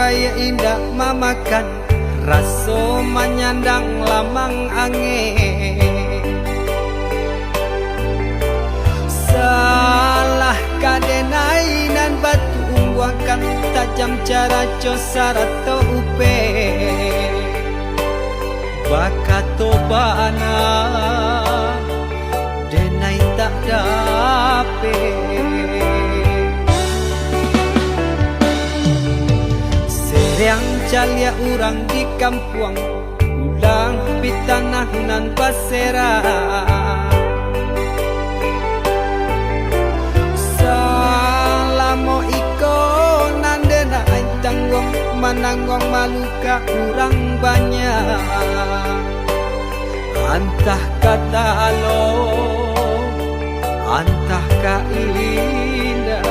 supaya indah mamakan raso menyandang lamang angin. Salah kadenai nan batu umbuakan tajam cara cosar atau upe bakato bana denai tak dape. Seriang calia urang di kampung ulang pitanah nan pasera. Salamo iko nandena ay tanggong mananggong maluka urang banyak. Antah kata alo, antah ka indah.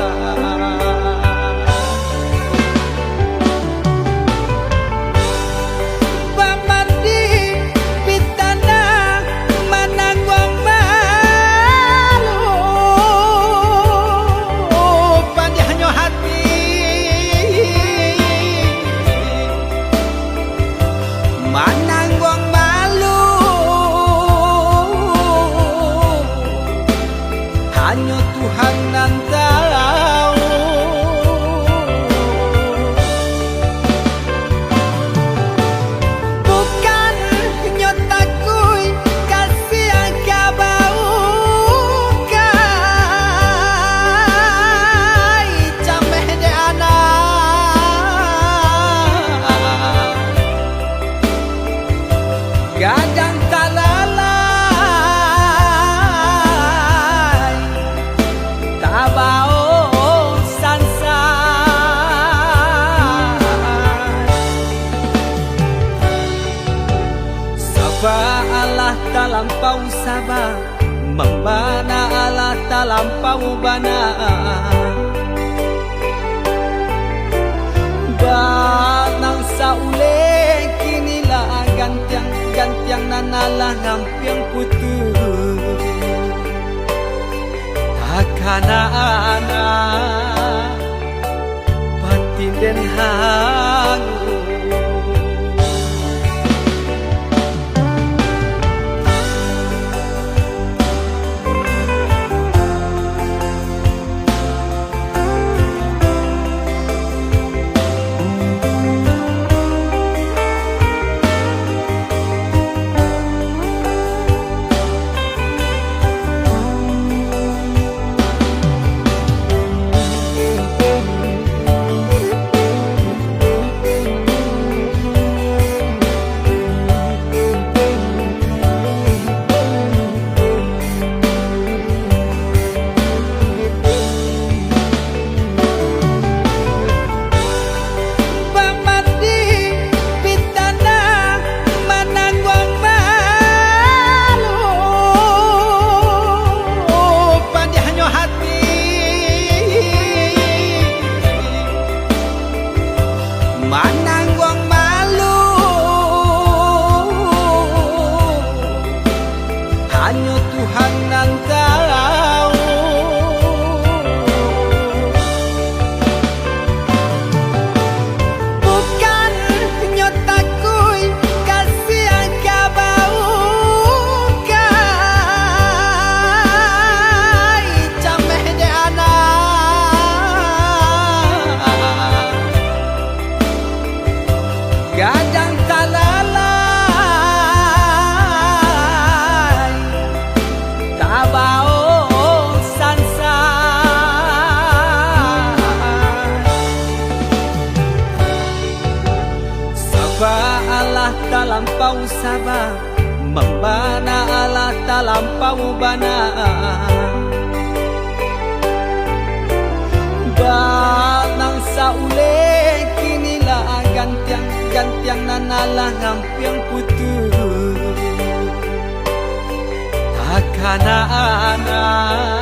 Hanya Tuhan nan tahu. Bukan nyotakui kasih yang kabau kai cameh de anak gadang talala tabao sansa. Sabah Allah talampau sabah, membana Allah talampau bana. Banang saule kinilah gantiang nanalah ngampiang putus. Takana anak batin den hangu. Mananggong malu hanya Tuhan nan tahu. Bukan nyotakui kasih yang kabau kai cameh de anak gadang talalay tabao sansa. Sabah Allah talampau sabah, membana Allah talampau bana. Banang saule kinilah gantiang nanalah ngampiang putus. Takana anak